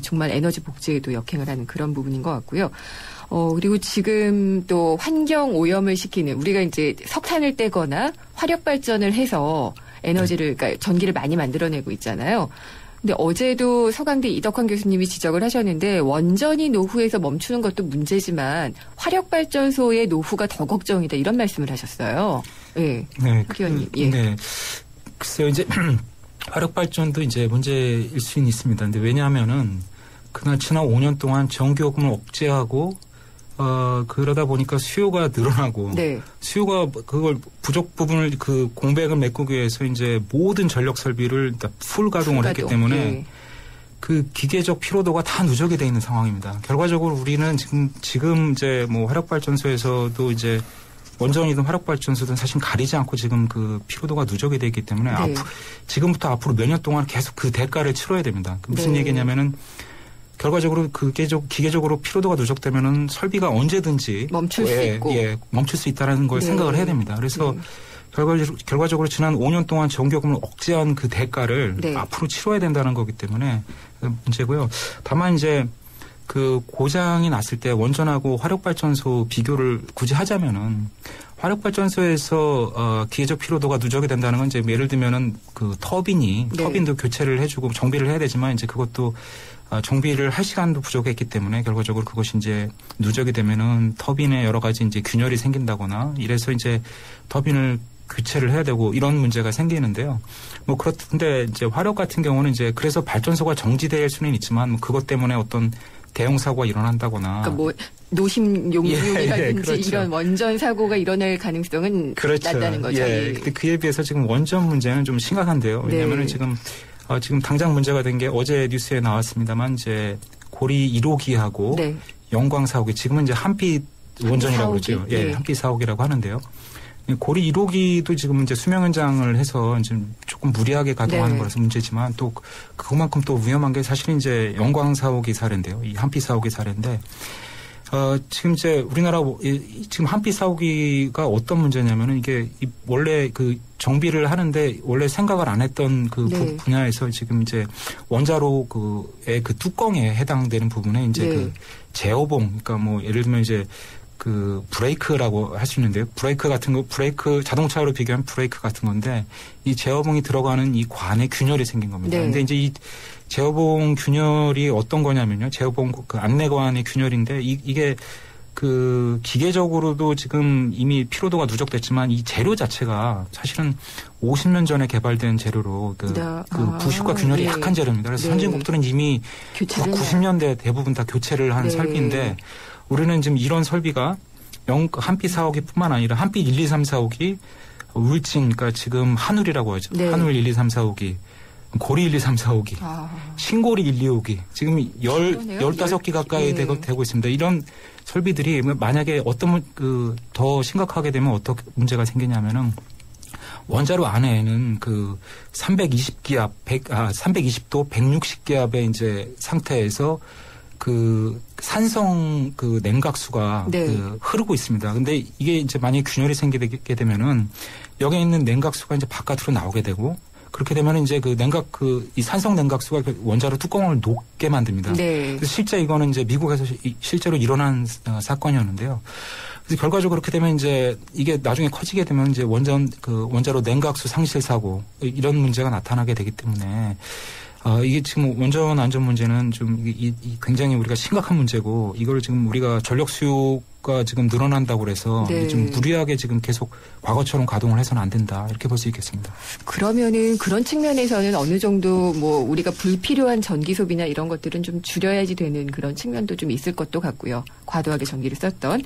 정말 에너지 복지에도 역행을 하는 그런 부분인 것 같고요. 그리고 지금 또 환경 오염을 시키는 우리가 이제 석탄을 떼거나 화력 발전을 해서 에너지를 그러니까 전기를 많이 만들어내고 있잖아요. 근데 어제도 서강대 이덕환 교수님이 지적을 하셨는데 원전이 노후에서 멈추는 것도 문제지만 화력 발전소의 노후가 더 걱정이다 이런 말씀을 하셨어요. 네, 의원님. 네, 글쎄요 이제 화력 발전도 이제 문제일 수는 있습니다. 근데 왜냐하면은 그날 지난 5년 동안 전기요금을 억제하고 그러다 보니까 수요가 늘어나고 수요가 그걸 부족 부분을 그 공백을 메꾸기 위해서 이제 모든 전력 설비를 풀 가동을 했기 때문에 그 기계적 피로도가 다 누적이 돼 있는 상황입니다. 결과적으로 우리는 지금 이제 뭐 화력 발전소에서도 이제 원전이든 화력 발전소든 사실 가리지 않고 지금 그 피로도가 누적이 돼 있기 때문에 지금부터 앞으로 몇 년 동안 계속 그 대가를 치러야 됩니다. 무슨 얘기냐면은 결과적으로 기계적으로 피로도가 누적되면은 설비가 언제든지 멈출 수 있고 멈출 수 있다는 걸 생각을 해야 됩니다. 그래서 결과적으로 지난 5년 동안 전기요금을 억제한 그 대가를 앞으로 치러야 된다는 거기 때문에 문제고요. 다만 이제 그 고장이 났을 때 원전하고 화력발전소 비교를 굳이 하자면은 화력발전소에서 기계적 피로도가 누적이 된다는 건 이제 예를 들면은 그 터빈도 교체를 해주고 정비를 해야 되지만 이제 그것도 정비를 할 시간도 부족했기 때문에 결과적으로 그것이 이제 누적이 되면은 터빈에 여러 가지 이제 균열이 생긴다거나 이래서 이제 터빈을 교체를 해야 되고 이런 문제가 생기는데요. 뭐 그렇던데 이제 화력 같은 경우는 이제 그래서 발전소가 정지될 수는 있지만 뭐 그것 때문에 어떤 대형 사고가 일어난다거나. 그러니까 뭐 노심 용융이라든지 그렇죠. 이런 원전 사고가 일어날 가능성은 낮다는 거죠. 근데 그에 비해서 지금 원전 문제는 좀 심각한데요. 왜냐하면 지금 당장 문제가 된 게 어제 뉴스에 나왔습니다만 이제 고리 1호기하고 영광 4호기 지금은 이제 한빛 원전이라고 그러죠. 예, 한 끼 4억이라고 하는데요. 고리 1호기도 지금 이제 수명 연장을 해서 지금 조금 무리하게 가동하는 거라서 문제지만 또 그만큼 또 위험한 게 사실 이제 영광 4호기 사례인데요. 이 한피 4호기 사례인데 지금 이제 우리나라 지금 한피 4호기가 어떤 문제냐면은 이게 원래 그 정비를 하는데 원래 생각을 안 했던 그 분야에서 지금 이제 원자로 그의 그 뚜껑에 해당되는 부분에 이제 그 제어봉 그러니까 뭐 예를 들면 이제 그 브레이크라고 할 수 있는데요. 브레이크 같은 거, 브레이크 자동차로 비교하면 브레이크 같은 건데 이 제어봉이 들어가는 이 관에 균열이 생긴 겁니다. 근데 이제 이 제어봉 균열이 어떤 거냐면요. 제어봉 그 안내관의 균열인데 이게 그 기계적으로도 지금 이미 피로도가 누적됐지만 이 재료 자체가 사실은 50년 전에 개발된 재료로 그 부식과 균열이 약한 재료입니다. 그래서 선진국들은 이미 90년대 대부분 다 교체를 한 설비인데 우리는 지금 이런 설비가 한피 4호기 뿐만 아니라 한피 1, 2, 3, 4호기 울진 그러니까 지금 한울이라고 하죠. 한울 1, 2, 3, 4호기 고리 1, 2, 3, 4호기 신고리 1, 2, 5기 지금 15기 가까이 되고 있습니다. 이런 설비들이 만약에 어떤 더 심각하게 되면 어떤 문제가 생기냐면은 원자로 안에는 그 320기압 320도 160기압의 이제 상태에서 그 산성 그 냉각수가 그 흐르고 있습니다. 근데 이게 이제 만약에 균열이 생기게 되면은 여기에 있는 냉각수가 이제 바깥으로 나오게 되고 그렇게 되면 이제 그 이 산성 냉각수가 원자로 뚜껑을 녹게 만듭니다. 그래서 실제 이거는 이제 미국에서 실제로 일어난 사건이었는데요. 그래서 결과적으로 그렇게 되면 이제 이게 나중에 커지게 되면 이제 원자로 냉각수 상실 사고 이런 문제가 나타나게 되기 때문에 이게 지금 원전 안전 문제는 좀 굉장히 우리가 심각한 문제고 이걸 지금 우리가 전력 수요가 지금 늘어난다고 그래서 좀 무리하게 지금 계속 과거처럼 가동을 해서는 안 된다 이렇게 볼 수 있겠습니다. 그러면은 그런 측면에서는 어느 정도 뭐 우리가 불필요한 전기 소비나 이런 것들은 좀 줄여야지 되는 그런 측면도 좀 있을 것도 같고요. 과도하게 전기를 썼던.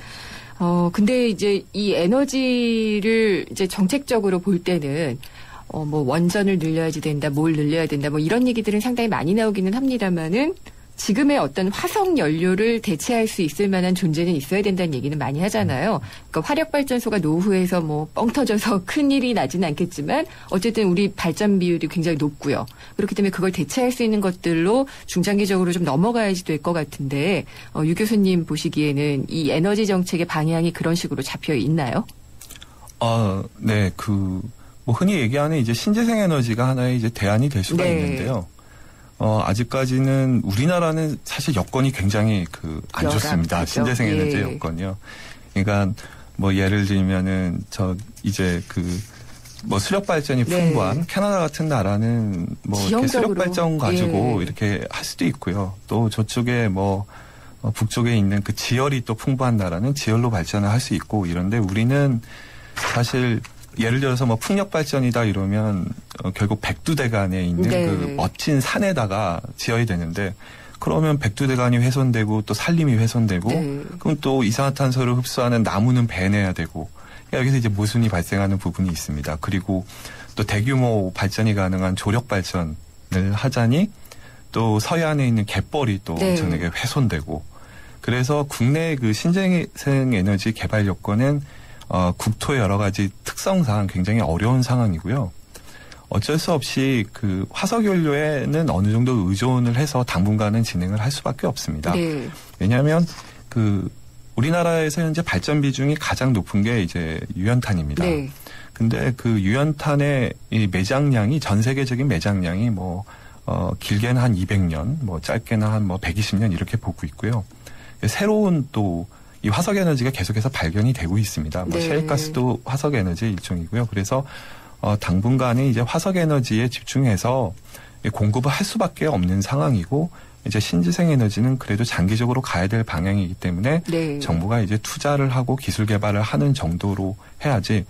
근데 이제 이 에너지를 이제 정책적으로 볼 때는 뭐 원전을 늘려야지 된다, 뭘 늘려야 된다, 뭐 이런 얘기들은 상당히 많이 나오기는 합니다만은 지금의 어떤 화석 연료를 대체할 수 있을 만한 존재는 있어야 된다는 얘기는 많이 하잖아요. 그러니까 화력발전소가 노후에서 뭐 뻥 터져서 큰 일이 나지는 않겠지만 어쨌든 우리 발전 비율이 굉장히 높고요. 그렇기 때문에 그걸 대체할 수 있는 것들로 중장기적으로 좀 넘어가야지 될 것 같은데 유 교수님 보시기에는 이 에너지 정책의 방향이 그런 식으로 잡혀 있나요? 네, 뭐 흔히 얘기하는 이제 신재생 에너지가 하나의 이제 대안이 될 수가 있는데요. 아직까지는 우리나라는 사실 여건이 굉장히 안 좋습니다. 신재생 에너지 여건이요. 그러니까 뭐 예를 들면은 뭐 수력 발전이 풍부한 캐나다 같은 나라는 뭐 이렇게 수력 발전 가지고 이렇게 할 수도 있고요. 또 저쪽에 뭐 북쪽에 있는 그 지열이 또 풍부한 나라는 지열로 발전을 할 수 있고 이런데 우리는 사실 예를 들어서 뭐 풍력 발전이다 이러면 결국 백두대간에 있는 그 멋진 산에다가 지어야 되는데 그러면 백두대간이 훼손되고 또 산림이 훼손되고 그럼 또 이산화탄소를 흡수하는 나무는 베내야 되고 여기서 이제 모순이 발생하는 부분이 있습니다. 그리고 또 대규모 발전이 가능한 조력 발전을 하자니 또 서해안에 있는 갯벌이 또 엄청나게 훼손되고 그래서 국내 그 신재생 에너지 개발 여건은 국토의 여러 가지 특성상 굉장히 어려운 상황이고요. 어쩔 수 없이 그 화석연료에는 어느 정도 의존을 해서 당분간은 진행을 할 수밖에 없습니다. 왜냐하면 우리나라에서 현재 발전 비중이 가장 높은 게 이제 유연탄입니다. 근데 그 유연탄의 이 매장량이 전 세계적인 매장량이 뭐 길게는 한 200년, 뭐 짧게는 한 뭐 120년 이렇게 보고 있고요. 새로운 또 이 화석 에너지가 계속해서 발견이 되고 있습니다. 뭐 셰일가스도 화석 에너지의 일종이고요. 그래서 당분간은 이제 화석 에너지에 집중해서 공급을 할 수밖에 없는 상황이고 이제 신재생 에너지는 그래도 장기적으로 가야 될 방향이기 때문에 정부가 이제 투자를 하고 기술 개발을 하는 정도로 해야지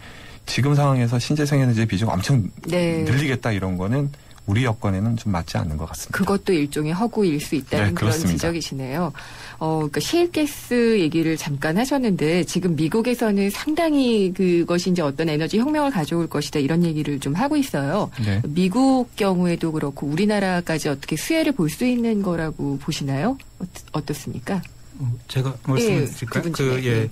지금 상황에서 신재생 에너지의 비중 엄청 늘리겠다 이런 거는 우리 여건에는 좀 맞지 않는 것 같습니다. 그것도 일종의 허구일 수 있다는 그런 지적이시네요. 그러니까 셰일가스 얘기를 잠깐 하셨는데 지금 미국에서는 상당히 그것이 이제 어떤 에너지 혁명을 가져올 것이다 이런 얘기를 좀 하고 있어요. 미국 경우에도 그렇고 우리나라까지 어떻게 수혜를 볼 수 있는 거라고 보시나요? 어떻습니까? 제가 말씀을 드릴까요?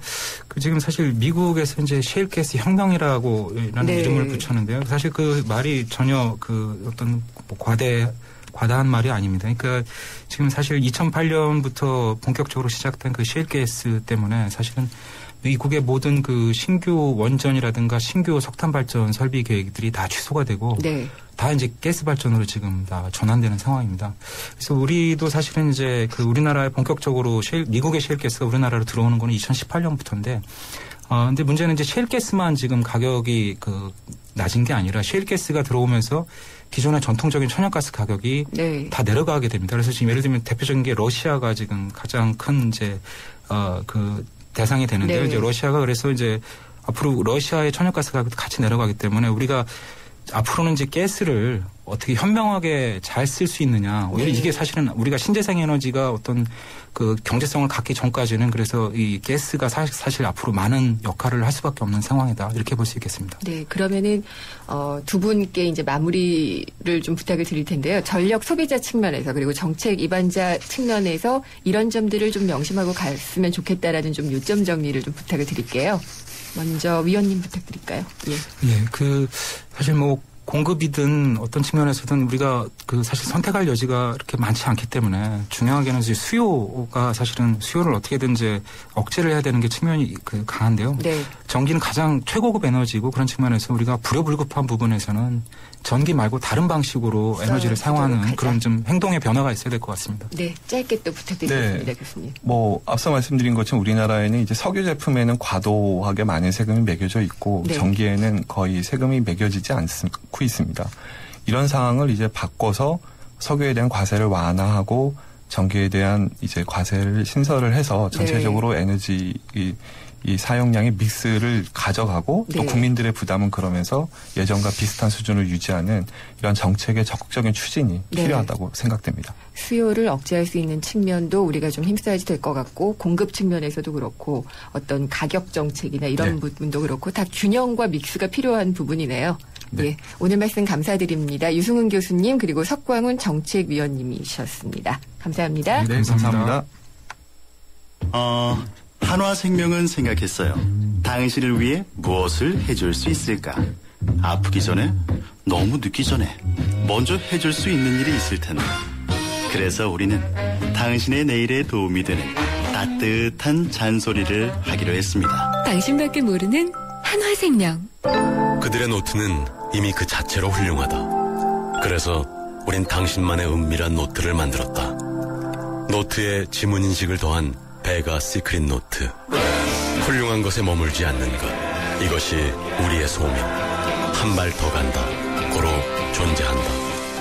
지금 사실 미국에서 이제 셰일가스 혁명이라는 이름을 붙였는데요. 사실 그 말이 전혀 어떤 과다한 말이 아닙니다. 그러니까 지금 사실 2008년부터 본격적으로 시작된 그 셰일가스 때문에 사실은 미국의 모든 그 신규 원전이라든가 신규 석탄 발전 설비 계획들이 다 취소가 되고 다 이제 가스 발전으로 지금 다 전환되는 상황입니다. 그래서 우리도 사실은 이제 우리나라에 본격적으로 미국의 셰일가스가 우리나라로 들어오는 거는 2018년부터인데 근데 문제는 이제 셰일가스만 지금 가격이 낮은 게 아니라 셰일가스가 들어오면서 기존의 전통적인 천연가스 가격이 다 내려가게 됩니다. 그래서 지금 예를 들면 대표적인 게 러시아가 지금 가장 큰 이제 대상이 되는데요. 이제 러시아가 그래서 이제 앞으로 러시아의 천연가스 가격도 같이 내려가기 때문에 우리가 앞으로는 이제 가스를 어떻게 현명하게 잘 쓸 수 있느냐. 오히려 이게 사실은 우리가 신재생 에너지가 어떤 경제성을 갖기 전까지는 그래서 이 가스가 사실 앞으로 많은 역할을 할 수밖에 없는 상황이다. 이렇게 볼 수 있겠습니다. 네, 그러면은 두 분께 이제 마무리를 좀 부탁을 드릴 텐데요. 전력 소비자 측면에서 그리고 정책 입안자 측면에서 이런 점들을 좀 명심하고 갔으면 좋겠다라는 좀 요점 정리를 좀 부탁을 드릴게요. 먼저 위원님 부탁드릴까요? 사실 공급이든 어떤 측면에서든 우리가 사실 선택할 여지가 이렇게 많지 않기 때문에 중요하게는 이제 수요가 사실은 수요를 어떻게든지 억제를 해야 되는 게 측면이 강한데요. 전기는 가장 최고급 에너지고 그런 측면에서 우리가 불효불급한 부분에서는 전기 말고 다른 방식으로 에너지를 사용하는 그런 좀 행동의 변화가 있어야 될 것 같습니다. 네, 짧게 또 부탁드리겠습니다, 교수님. 앞서 말씀드린 것처럼 우리나라에는 이제 석유 제품에는 과도하게 많은 세금이 매겨져 있고 전기에는 거의 세금이 매겨지지 않고 있습니다. 이런 상황을 이제 바꿔서 석유에 대한 과세를 완화하고 전기에 대한 이제 과세를 신설을 해서 전체적으로 에너지 이 사용량의 믹스를 가져가고 또 국민들의 부담은 그러면서 예전과 비슷한 수준을 유지하는 이런 정책의 적극적인 추진이 필요하다고 생각됩니다. 수요를 억제할 수 있는 측면도 우리가 좀 힘써야지 될 것 같고 공급 측면에서도 그렇고 어떤 가격 정책이나 이런 부분도 그렇고 다 균형과 믹스가 필요한 부분이네요. 네. 오늘 말씀 감사드립니다. 유승훈 교수님 그리고 석광훈 정책위원님이셨습니다. 감사합니다. 네, 감사합니다. 한화생명은 생각했어요. 당신을 위해 무엇을 해줄 수 있을까? 아프기 전에, 너무 늦기 전에 먼저 해줄 수 있는 일이 있을 텐데. 그래서 우리는 당신의 내일에 도움이 되는 따뜻한 잔소리를 하기로 했습니다. 당신밖에 모르는 한화생명. 그들의 노트는 이미 그 자체로 훌륭하다. 그래서 우린 당신만의 은밀한 노트를 만들었다. 노트에 지문인식을 더한 베가 시크릿 노트. 훌륭한 것에 머물지 않는 것. 이것이 우리의 소명. 한 발 더 간다. 고로 존재한다.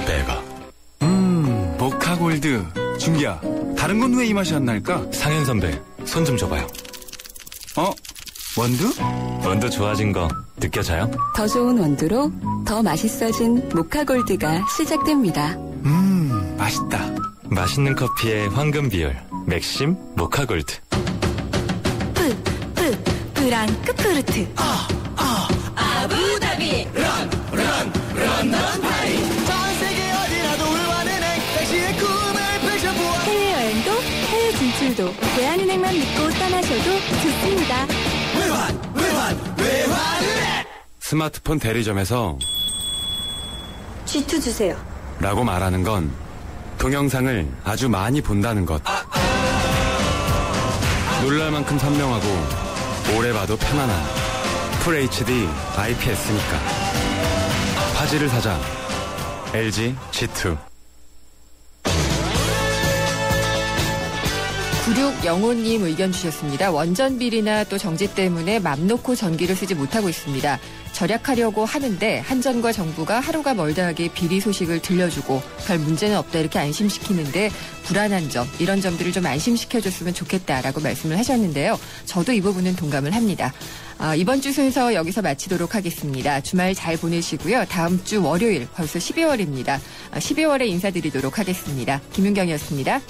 베가. 모카골드. 준기야, 다른 건 왜 이 맛이 안 날까? 상현 선배, 손 좀 줘봐요. 원두? 원두 좋아진 거 느껴져요? 더 좋은 원두로 더 맛있어진 모카골드가 시작됩니다. 맛있다. 맛있는 커피의 황금 비율. 맥심 모카골드. 프랑크푸르트. 아부다비. 런던 파리. 전 세계 어디라도 울만은행. 당신의 꿈을 펼쳐보아. 해외여행도 해외 진출도 대한은행만 믿고 떠나셔도 좋습니다. 외환은행. 스마트폰 대리점에서 G2 주세요. 라고 말하는 건 동영상을 아주 많이 본다는 것. 놀랄 만큼 선명하고 오래 봐도 편안한 FHD IPS니까. 화질을 사자. LG G2. 9605님 의견 주셨습니다. 원전 비리나 또 정지 때문에 맘 놓고 전기를 쓰지 못하고 있습니다. 절약하려고 하는데 한전과 정부가 하루가 멀다 하게 비리 소식을 들려주고 별 문제는 없다 이렇게 안심시키는데 불안한 점, 이런 점들을 좀 안심시켜줬으면 좋겠다라고 말씀을 하셨는데요. 저도 이 부분은 동감을 합니다. 이번 주 순서 여기서 마치도록 하겠습니다. 주말 잘 보내시고요. 다음 주 월요일 벌써 12월입니다. 12월에 인사드리도록 하겠습니다. 김윤경이었습니다.